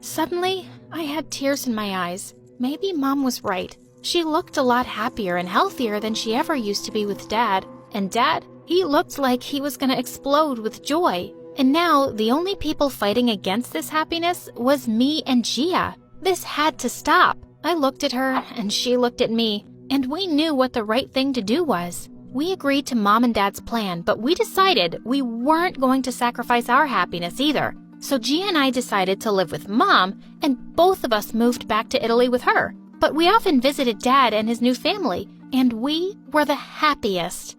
Suddenly, I had tears in my eyes. Maybe Mom was right. She looked a lot happier and healthier than she ever used to be with Dad. And Dad, he looked like he was gonna explode with joy. And now, the only people fighting against this happiness was me and Gia. This had to stop. I looked at her, and she looked at me, and we knew what the right thing to do was. We agreed to Mom and Dad's plan, but we decided we weren't going to sacrifice our happiness either. So Gia and I decided to live with Mom, and both of us moved back to Italy with her. But we often visited Dad and his new family, and we were the happiest.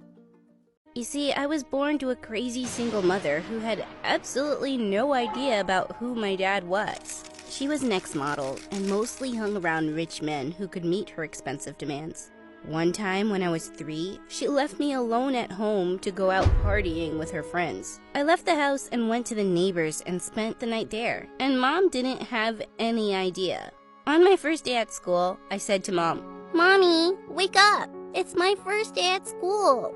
You see, I was born to a crazy single mother who had absolutely no idea about who my dad was. She was an ex-model and mostly hung around rich men who could meet her expensive demands. One time when I was 3, she left me alone at home to go out partying with her friends. I left the house and went to the neighbors and spent the night there, and Mom didn't have any idea. On my first day at school, I said to Mom, "Mommy, wake up! It's my first day at school."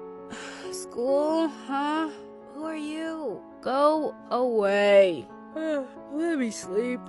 "School, huh? Who are you? Go away." "Let me sleep."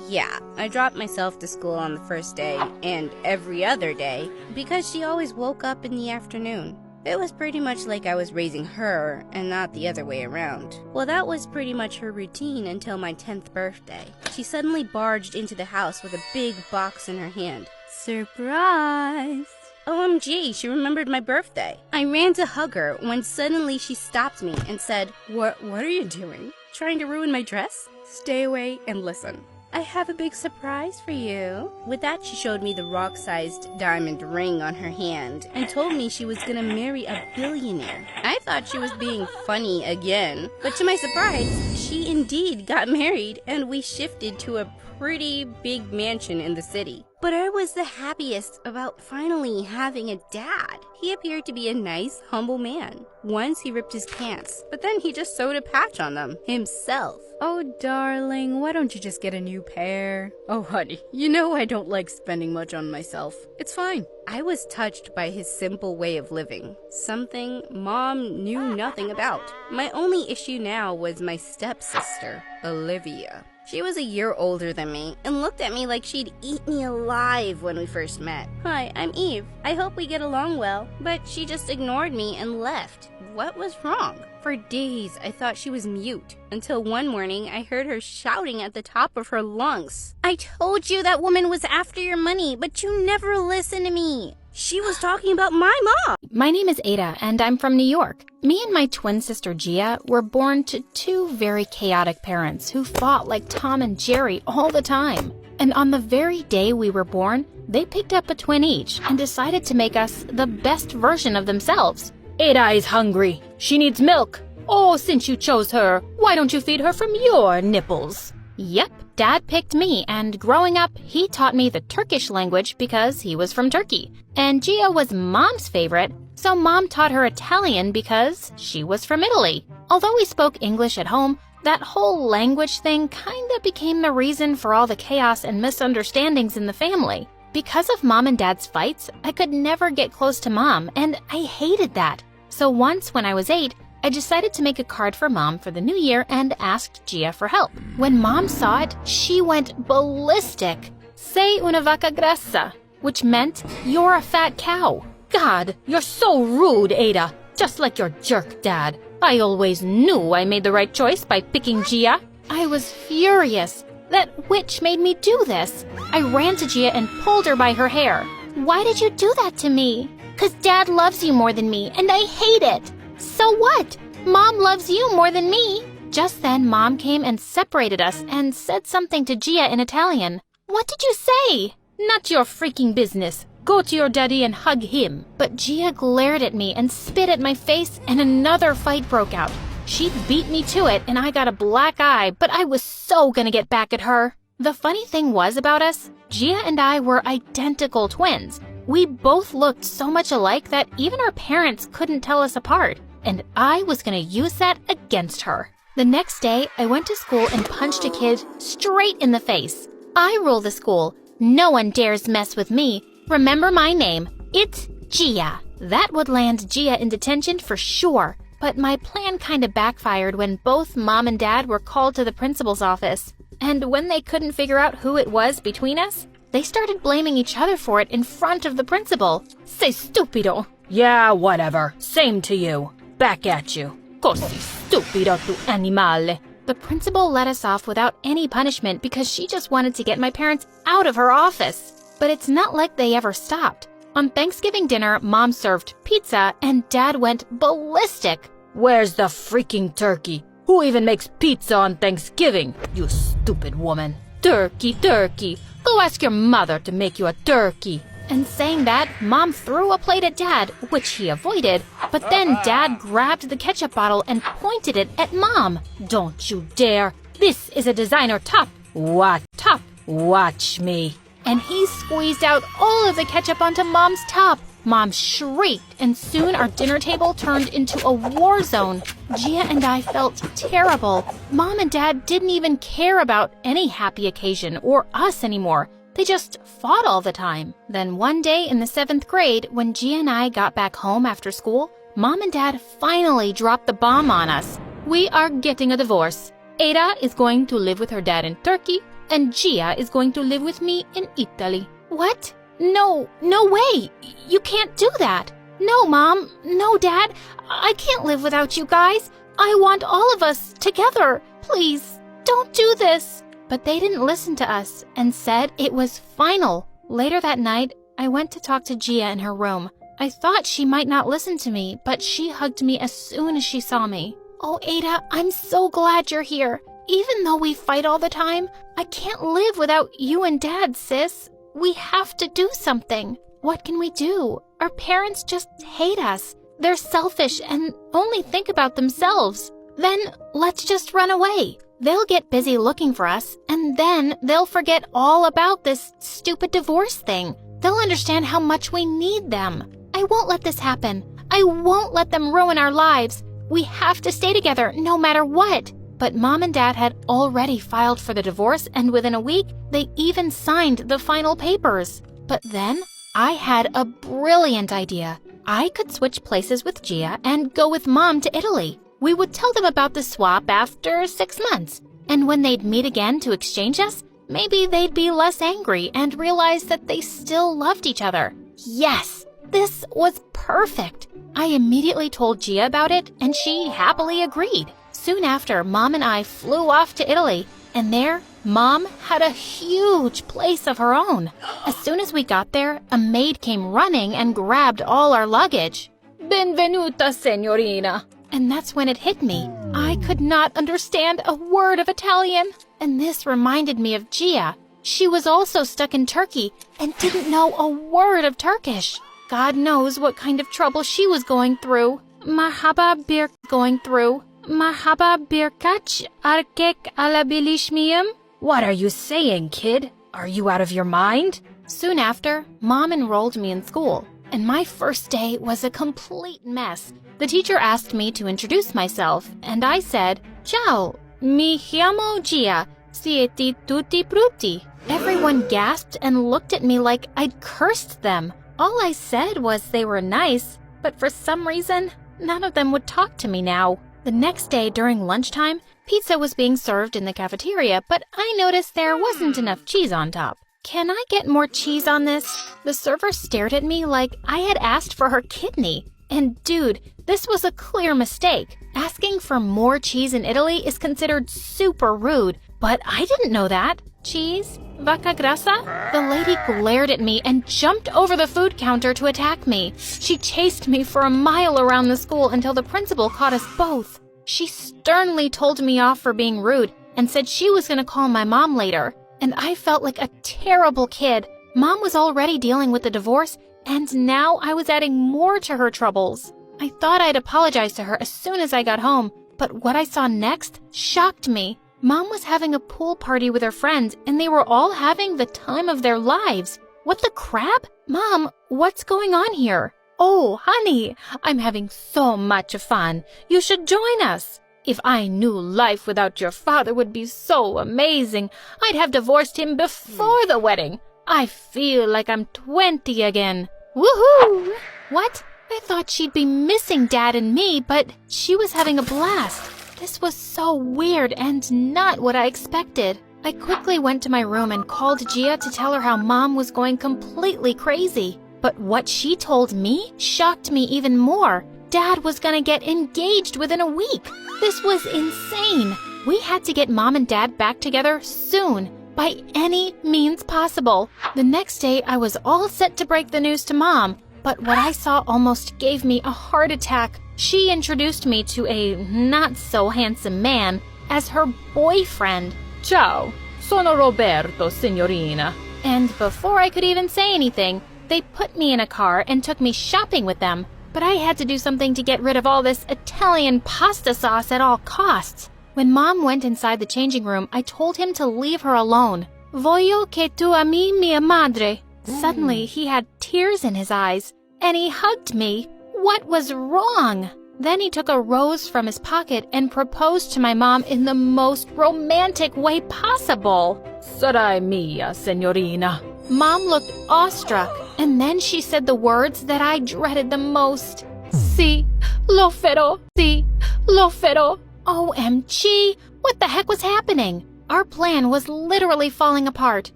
Yeah, I dropped myself to school on the first day, and every other day, because she always woke up in the afternoon. It was pretty much like I was raising her, and not the other way around. Well, that was pretty much her routine until my 10th birthday. She suddenly barged into the house with a big box in her hand. Surprise! OMG, she remembered my birthday. I ran to hug her when suddenly she stopped me and said, What are you doing? Trying to ruin my dress? Stay away and listen. I have a big surprise for you." With that, she showed me the rock-sized diamond ring on her hand and told me she was gonna marry a billionaire. I thought she was being funny again, but to my surprise, she indeed got married and we shifted to a pretty big mansion in the city. But I was the happiest about finally having a dad. He appeared to be a nice, humble man. Once he ripped his pants, but then he just sewed a patch on them himself. "Oh, darling, why don't you just get a new pair?" "Oh, honey, you know I don't like spending much on myself. It's fine." I was touched by his simple way of living, something Mom knew nothing about. My only issue now was my stepsister, Olivia. She was a year older than me and looked at me like she'd eat me alive when we first met. "Hi, I'm Eve. I hope we get along well." But she just ignored me and left. What was wrong? For days, I thought she was mute, until one morning I heard her shouting at the top of her lungs. "I told you that woman was after your money, but you never listened to me. She was talking about my mom." My name is Ada, and I'm from New York. Me and my twin sister Gia were born to two very chaotic parents who fought like Tom and Jerry all the time. And on the very day we were born, they picked up a twin each and decided to make us the best version of themselves. "Ada is hungry. She needs milk. Oh, since you chose her, why don't you feed her from your nipples?" Yep, Dad picked me, and growing up, he taught me the Turkish language because he was from Turkey. And Gia was Mom's favorite, so Mom taught her Italian because she was from Italy. Although we spoke English at home, that whole language thing kinda became the reason for all the chaos and misunderstandings in the family. Because of Mom and Dad's fights, I could never get close to Mom, and I hated that. So once, when I was 8, I decided to make a card for Mom for the new year and asked Gia for help. When Mom saw it, she went ballistic. "Sei una vaca grassa," which meant, "You're a fat cow." "God, you're so rude, Ada, just like your jerk dad. I always knew I made the right choice by picking Gia." I was furious. That witch made me do this. I ran to Gia and pulled her by her hair. "Why did you do that to me?" "'Cause Dad loves you more than me, and I hate it." "So what? Mom loves you more than me." Just then, Mom came and separated us and said something to Gia in Italian. "What did you say?" "Not your freaking business. Go to your daddy and hug him." But Gia glared at me and spit at my face, and another fight broke out. She beat me to it, and I got a black eye, but I was so gonna get back at her. The funny thing was about us, Gia and I were identical twins. We both looked so much alike that even our parents couldn't tell us apart, and I was gonna use that against her. The next day, I went to school and punched a kid straight in the face. "I rule the school. No one dares mess with me. Remember my name. It's Gia." That would land Gia in detention for sure. But my plan kinda backfired when both Mom and Dad were called to the principal's office. And when they couldn't figure out who it was between us, they started blaming each other for it in front of the principal. Sei stupido. Yeah, whatever. Same to you. Back at you. Così stupido tu animale. The principal let us off without any punishment because she just wanted to get my parents out of her office. But it's not like they ever stopped. On Thanksgiving dinner, Mom served pizza and Dad went ballistic. Where's the freaking turkey? Who even makes pizza on Thanksgiving? You stupid woman. Turkey, turkey. Go ask your mother to make you a turkey. And saying that, Mom threw a plate at Dad, which he avoided, but then Dad grabbed the ketchup bottle and pointed it at Mom. Don't you dare. This is a designer top. What top? Watch me. And he squeezed out all of the ketchup onto Mom's top. Mom shrieked, and soon our dinner table turned into a war zone. Gia and I felt terrible. Mom and Dad didn't even care about any happy occasion or us anymore. They just fought all the time. Then one day in the 7th grade, when Gia and I got back home after school, Mom and Dad finally dropped the bomb on us. We are getting a divorce. Ada is going to live with her dad in Turkey, and Gia is going to live with me in Italy. What? No way! You can't do that! No, Mom! No, Dad! I can't live without you guys! I want all of us together! Please, don't do this! But they didn't listen to us and said it was final. Later that night, I went to talk to Gia in her room. I thought she might not listen to me, but she hugged me as soon as she saw me. Oh, Ada, I'm so glad you're here. Even though we fight all the time, I can't live without you and Dad, sis. We have to do something. What can we do? Our parents just hate us. They're selfish and only think about themselves. Then let's just run away. They'll get busy looking for us, and then they'll forget all about this stupid divorce thing. They'll understand how much we need them. I won't let this happen. I won't let them ruin our lives. We have to stay together no matter what. But Mom and Dad had already filed for the divorce, and within a week, they even signed the final papers. But then, I had a brilliant idea. I could switch places with Gia and go with Mom to Italy. We would tell them about the swap after 6 months. And when they'd meet again to exchange us, maybe they'd be less angry and realize that they still loved each other. Yes, this was perfect. I immediately told Gia about it, and she happily agreed. Soon after, Mom and I flew off to Italy, and there, Mom had a huge place of her own. As soon as we got there, a maid came running and grabbed all our luggage. Benvenuta, signorina. And that's when it hit me. I could not understand a word of Italian. And this reminded me of Gia. She was also stuck in Turkey and didn't know a word of Turkish. God knows what kind of trouble she was going through. Mahaba bir going through. Mahaba birkaç erkek alabiliş miyim? What are you saying, kid? Are you out of your mind? Soon after, Mom enrolled me in school, and my first day was a complete mess. The teacher asked me to introduce myself, and I said, Ciao, mi chiamo Gia, siete tutti brutti. Everyone gasped and looked at me like I'd cursed them. All I said was they were nice, but for some reason, none of them would talk to me now. The next day during lunchtime, pizza was being served in the cafeteria, but I noticed there wasn't enough cheese on top. Can I get more cheese on this? The server stared at me like I had asked for her kidney. And dude, this was a clear mistake. Asking for more cheese in Italy is considered super rude, but I didn't know that. Cheese? Vacca grassa? The lady glared at me and jumped over the food counter to attack me. She chased me for a mile around the school until the principal caught us both. She sternly told me off for being rude and said she was going to call my mom later. And I felt like a terrible kid. Mom was already dealing with the divorce, and now I was adding more to her troubles. I thought I'd apologize to her as soon as I got home, but what I saw next shocked me. Mom was having a pool party with her friends, and they were all having the time of their lives. What the crap? Mom, what's going on here? Oh, honey, I'm having so much fun. You should join us. If I knew life without your father would be so amazing, I'd have divorced him before the wedding. I feel like I'm 20 again. Woohoo! What? I thought she'd be missing Dad and me, but she was having a blast. This was so weird and not what I expected. I quickly went to my room and called Gia to tell her how Mom was going completely crazy. But what she told me shocked me even more. Dad was gonna get engaged within a week. This was insane. We had to get Mom and Dad back together soon, by any means possible. The next day, I was all set to break the news to Mom, but what I saw almost gave me a heart attack. She introduced me to a not-so-handsome man as her boyfriend. Ciao, sono Roberto, signorina. And before I could even say anything, they put me in a car and took me shopping with them. But I had to do something to get rid of all this Italian pasta sauce at all costs. When Mom went inside the changing room, I told him to leave her alone. Voglio che tu ami mia madre. Suddenly, he had tears in his eyes, and he hugged me. What was wrong? Then he took a rose from his pocket and proposed to my mom in the most romantic way possible. Sarai mia, signorina. Mom looked awestruck, and then she said the words that I dreaded the most. Si, lo farò. Si, lo farò. OMG! What the heck was happening? Our plan was literally falling apart.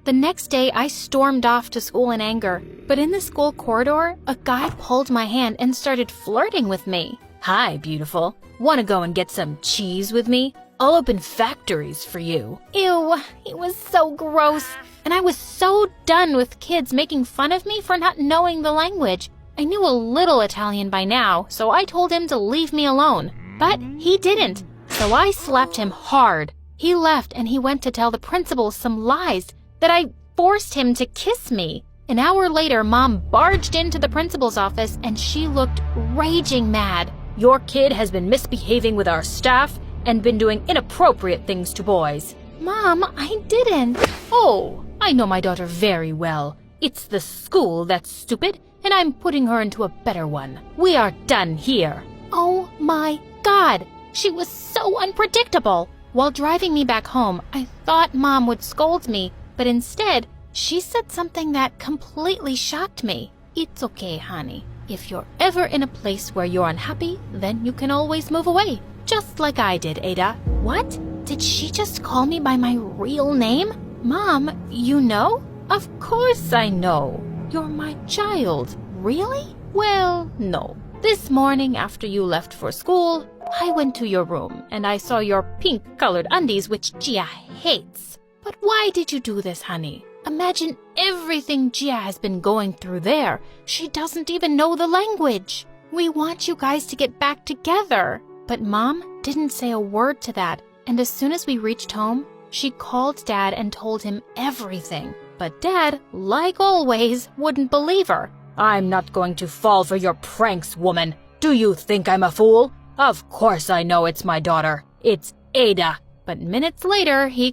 The next day, I stormed off to school in anger. But in the school corridor, a guy pulled my hand and started flirting with me. Hi, beautiful. Want to go and get some cheese with me? I'll open factories for you. Ew, he was so gross. And I was so done with kids making fun of me for not knowing the language. I knew a little Italian by now, so I told him to leave me alone. But he didn't, so I slapped him hard. He left and he went to tell the principal some lies that I forced him to kiss me. An hour later, Mom barged into the principal's office and she looked raging mad. Your kid has been misbehaving with our staff and been doing inappropriate things to boys. Mom, I didn't. Oh, I know my daughter very well. It's the school that's stupid, and I'm putting her into a better one. We are done here. Oh my God, she was so unpredictable. While driving me back home, I thought Mom would scold me, but instead, she said something that completely shocked me. It's okay, honey. If you're ever in a place where you're unhappy, then you can always move away. Just like I did, Ada. What? Did she just call me by my real name? Mom, you know? Of course I know. You're my child. Really? Well, no. This morning after you left for school, I went to your room and I saw your pink-colored undies, which Gia hates. But why did you do this, honey? Imagine everything Gia has been going through there. She doesn't even know the language. We want you guys to get back together. But Mom didn't say a word to that. And as soon as we reached home, she called Dad and told him everything. But Dad, like always, wouldn't believe her. I'm not going to fall for your pranks, woman. Do you think I'm a fool? Of course I know it's my daughter. It's Ada. But minutes later, he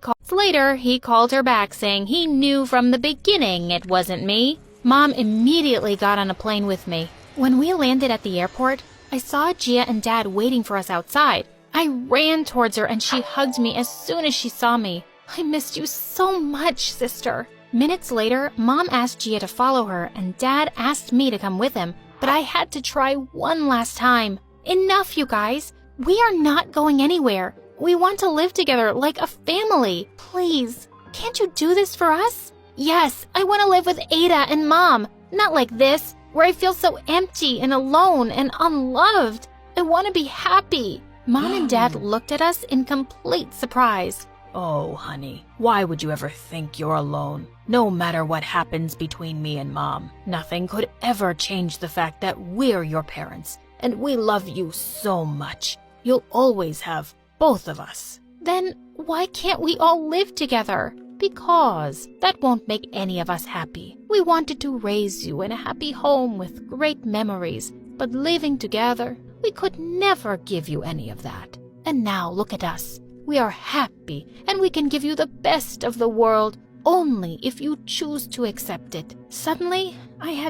called her back saying he knew from the beginning it wasn't me. Mom immediately got on a plane with me. When we landed at the airport, I saw Gia and Dad waiting for us outside. I ran towards her and she hugged me as soon as she saw me. I missed you so much, sister. Minutes later, Mom asked Gia to follow her and Dad asked me to come with him, but I had to try one last time. Enough, you guys. We are not going anywhere. We want to live together like a family. Please, can't you do this for us? Yes, I want to live with Ada and Mom. Not like this, where I feel so empty and alone and unloved. I want to be happy. Mom and Dad looked at us in complete surprise. Oh, honey, why would you ever think you're alone? No matter what happens between me and Mom, nothing could ever change the fact that we're your parents, and we love you so much. You'll always have both of us. Then why can't we all live together? Because that won't make any of us happy. We wanted to raise you in a happy home with great memories, but living together, we could never give you any of that. And now look at us. We are happy, and we can give you the best of the world only if you choose to accept it. Suddenly, I had